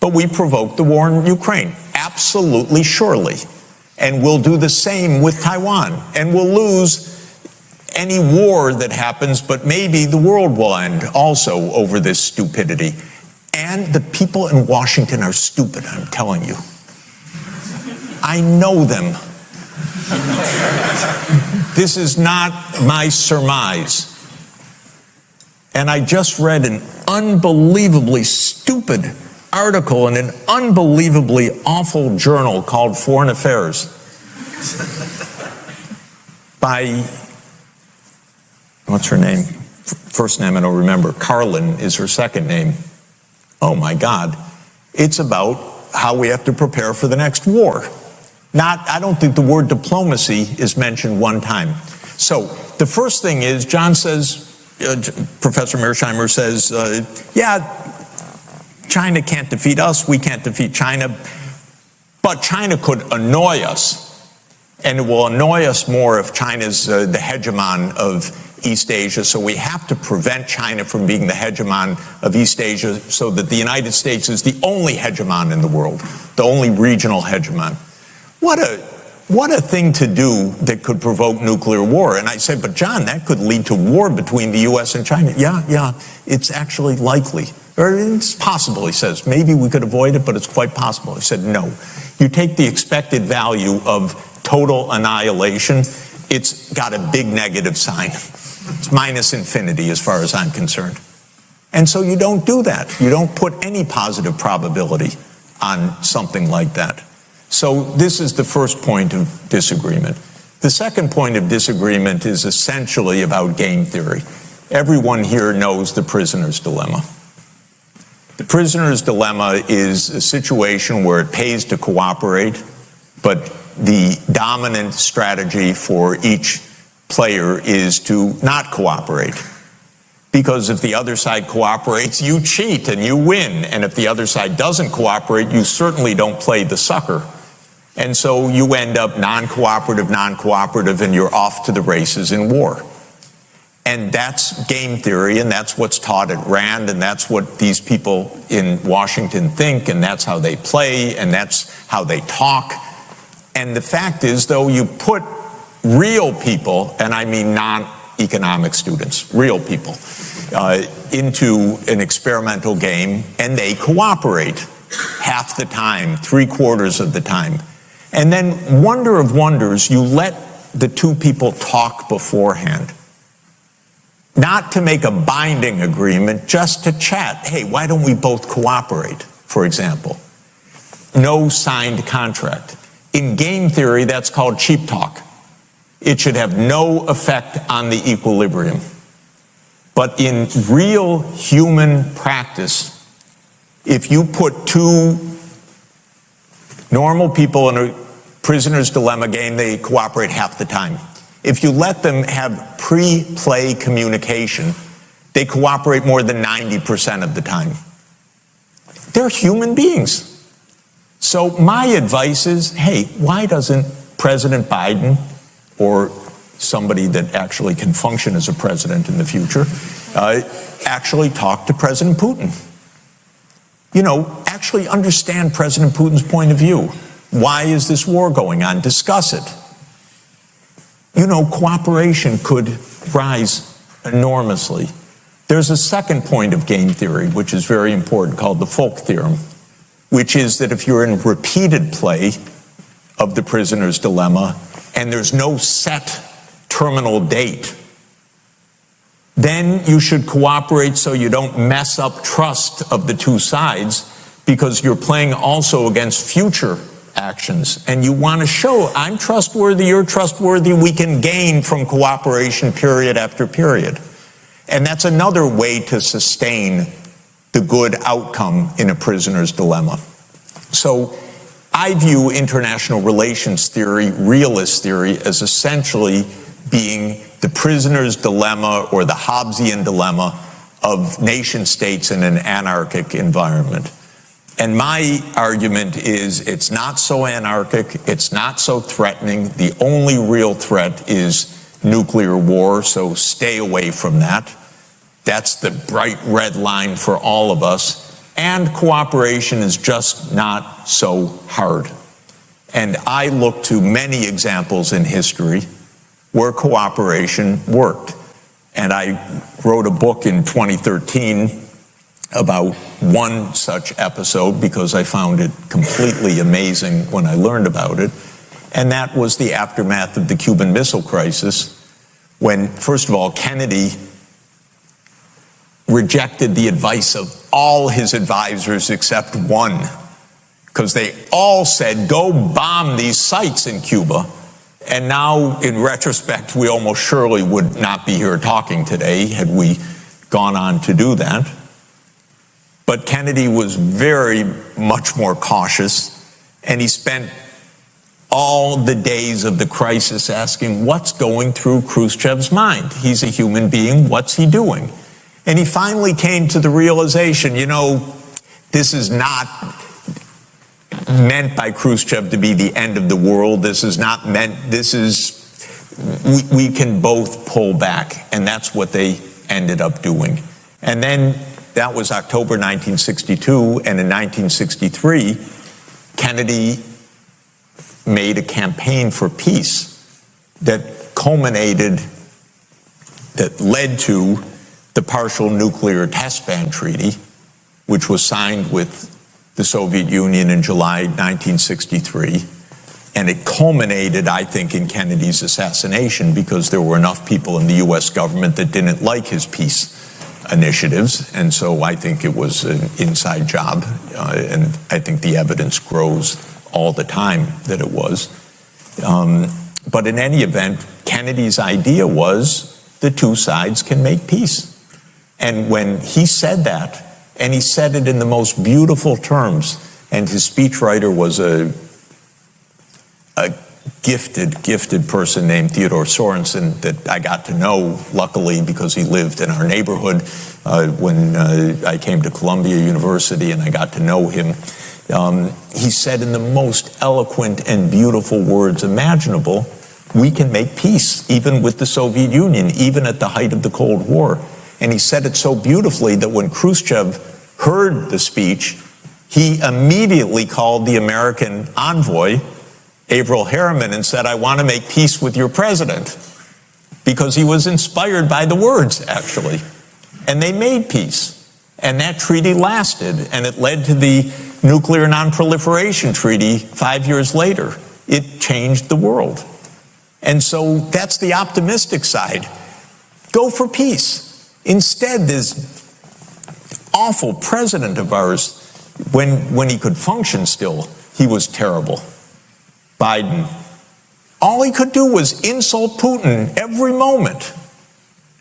But we provoked the war in Ukraine, absolutely surely. And we'll do the same with Taiwan. And we'll lose any war that happens, but maybe the world will end also over this stupidity. And the people in Washington are stupid, I'm telling you. I know them. This is not my surmise. And I just read an unbelievably stupid article in an unbelievably awful journal called Foreign Affairs by, what's her name? First name I don't remember. Carlin is her second name. Oh my God. It's about how we have to prepare for the next war. I don't think the word diplomacy is mentioned one time. So the first thing is, John says, Professor Mearsheimer says, yeah, China can't defeat us, we can't defeat China, but China could annoy us. And it will annoy us more if China's the hegemon of East Asia. So we have to prevent China from being the hegemon of East Asia so that the United States is the only hegemon in the world, the only regional hegemon. What a thing to do that could provoke nuclear war. And I said, but John, that could lead to war between the U.S. and China. Yeah, it's actually likely. Or it's possible, he says. Maybe we could avoid it, but it's quite possible. He said, no. You take the expected value of total annihilation, it's got a big negative sign. It's minus infinity as far as I'm concerned. And so you don't do that. You don't put any positive probability on something like that. So this is the first point of disagreement. The second point of disagreement is essentially about game theory. Everyone here knows the prisoner's dilemma. The prisoner's dilemma is a situation where it pays to cooperate, but the dominant strategy for each player is to not cooperate. Because if the other side cooperates, you cheat and you win. And if the other side doesn't cooperate, you certainly don't play the sucker. And so you end up non-cooperative, and you're off to the races in war. And that's game theory, and that's what's taught at Rand, and that's what these people in Washington think, and that's how they play, and that's how they talk. And the fact is, though, you put real people, and I mean non-economic students, real people, into an experimental game, and they cooperate half the time, 3/4 of the time. And then, wonder of wonders, you let the two people talk beforehand. Not to make a binding agreement, just to chat. Hey, why don't we both cooperate, for example? No signed contract. In game theory, that's called cheap talk. It should have no effect on the equilibrium. But in real human practice, if you put two normal people in a prisoner's dilemma game, they cooperate half the time. If you let them have pre-play communication, they cooperate more than 90% of the time. They're human beings. So my advice is, hey, why doesn't President Biden or somebody that actually can function as a president in the future actually talk to President Putin? Actually understand President Putin's point of view. Why is this war going on? Discuss it. Cooperation could rise enormously. There's a second point of game theory, which is very important, called the Folk theorem, which is that if you're in repeated play of the prisoner's dilemma and there's no set terminal date, then you should cooperate so you don't mess up trust of the two sides, because you're playing also against future actions. And you want to show, I'm trustworthy, you're trustworthy, we can gain from cooperation period after period. And that's another way to sustain the good outcome in a prisoner's dilemma. So I view international relations theory, realist theory, as essentially being the prisoner's dilemma or the Hobbesian dilemma of nation states in an anarchic environment. And my argument is it's not so anarchic, it's not so threatening. The only real threat is nuclear war, so stay away from that. That's the bright red line for all of us. and cooperation is just not so hard. And I look to many examples in history where cooperation worked. And I wrote a book in 2013 about one such episode because I found it completely amazing when I learned about it. And that was the aftermath of the Cuban Missile Crisis, when, first of all, Kennedy rejected the advice of all his advisors except one, because they all said, go bomb these sites in Cuba. And now, in retrospect, we almost surely would not be here talking today had we gone on to do that. But Kennedy was very much more cautious, and he spent all the days of the crisis asking, what's going through Khrushchev's mind? He's a human being, what's he doing? And he finally came to the realization, this is not meant by Khrushchev to be the end of the world. This is not meant, we can both pull back. And that's what they ended up doing. And then that was October 1962. And in 1963, Kennedy made a campaign for peace that led to the Partial Nuclear Test Ban Treaty, which was signed with the Soviet Union in July 1963. And it culminated, I think, in Kennedy's assassination because there were enough people in the U.S. government that didn't like his peace initiatives. And so I think it was an inside job. And I think the evidence grows all the time that it was. But in any event, Kennedy's idea was the two sides can make peace. And when he said that, and he said it in the most beautiful terms, and his speechwriter was a gifted person named Theodore Sorensen that I got to know, luckily, because he lived in our neighborhood when I came to Columbia University, and I got to know him. He said in the most eloquent and beautiful words imaginable, we can make peace, even with the Soviet Union, even at the height of the Cold War. And he said it so beautifully that when Khrushchev heard the speech, he immediately called the American envoy, Averell Harriman, and said, I want to make peace with your president, because he was inspired by the words, actually. And they made peace. And that treaty lasted, and it led to the Nuclear Non-Proliferation Treaty 5 years later. It changed the world. And so that's the optimistic side. Go for peace. Instead, this awful president of ours, when he could function still, he was terrible. Biden. All he could do was insult Putin every moment.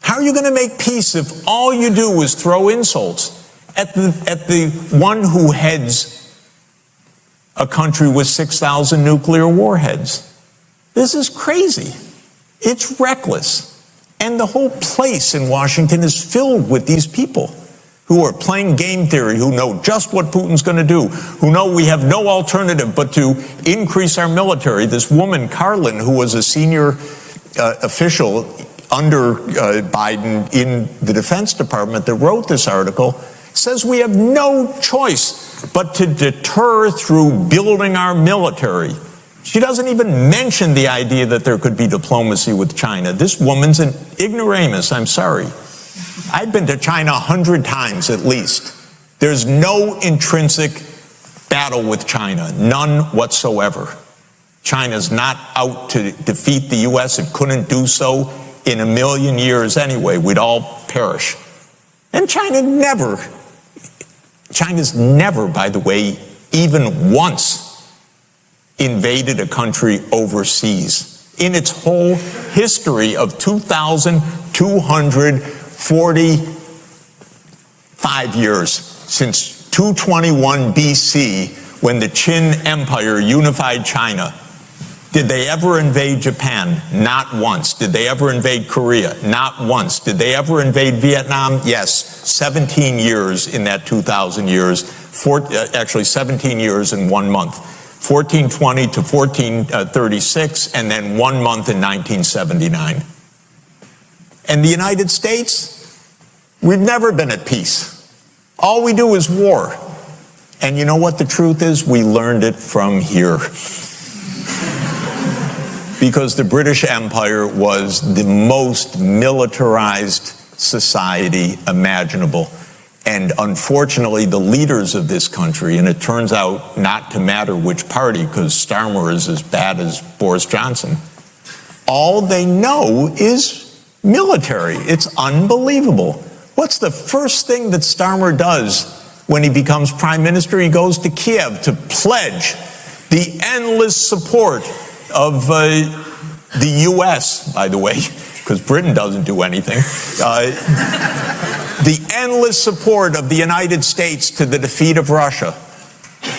How are you going to make peace if all you do is throw insults at the one who heads a country with 6,000 nuclear warheads? This is crazy. It's reckless. And the whole place in Washington is filled with these people who are playing game theory, who know just what Putin's going to do, who know we have no alternative but to increase our military. This woman, Carlin, who was a senior official under Biden in the Defense Department that wrote this article, says we have no choice but to deter through building our military. She doesn't even mention the idea that there could be diplomacy with China. This woman's an ignoramus, I'm sorry. I've been to China 100 times at least. There's no intrinsic battle with China, none whatsoever. China's not out to defeat the U.S. It couldn't do so in a million years anyway. We'd all perish. And China's never, by the way, even once invaded a country overseas. In its whole history of 2,245 years, since 221 BC, when the Qin Empire unified China, did they ever invade Japan? Not once. Did they ever invade Korea? Not once. Did they ever invade Vietnam? Yes. 17 years in that 2,000 years. Actually, 17 years and 1 month. 1420 to 1436, and then 1 month in 1979. And the United States, we've never been at peace. All we do is war. And you know what the truth is? We learned it from here. Because the British Empire was the most militarized society imaginable. And unfortunately, the leaders of this country, and it turns out not to matter which party, because Starmer is as bad as Boris Johnson, all they know is military. It's unbelievable. What's the first thing that Starmer does when he becomes prime minister? He goes to Kiev to pledge the endless support of the U.S., by the way, because Britain doesn't do anything. The endless support of the United States to the defeat of Russia.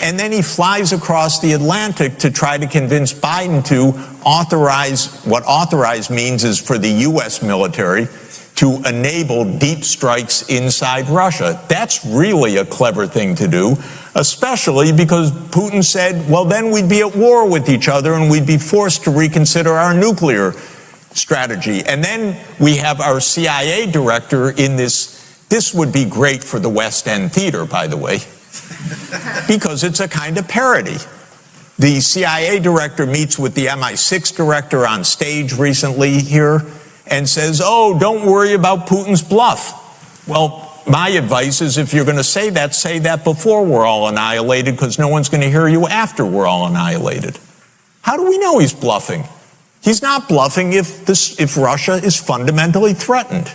And then he flies across the Atlantic to try to convince Biden to authorize, what authorize means is for the U.S. military to enable deep strikes inside Russia. That's really a clever thing to do, especially because Putin said, well, then we'd be at war with each other and we'd be forced to reconsider our nuclear strategy. And then we have our CIA director in this. This would be great for the West End theater, by the way, because it's a kind of parody. The CIA director meets with the MI6 director on stage recently here and says, oh, don't worry about Putin's bluff. Well, my advice is if you're going to say that before we're all annihilated, because no one's going to hear you after we're all annihilated. How do we know he's bluffing? He's not bluffing if Russia is fundamentally threatened.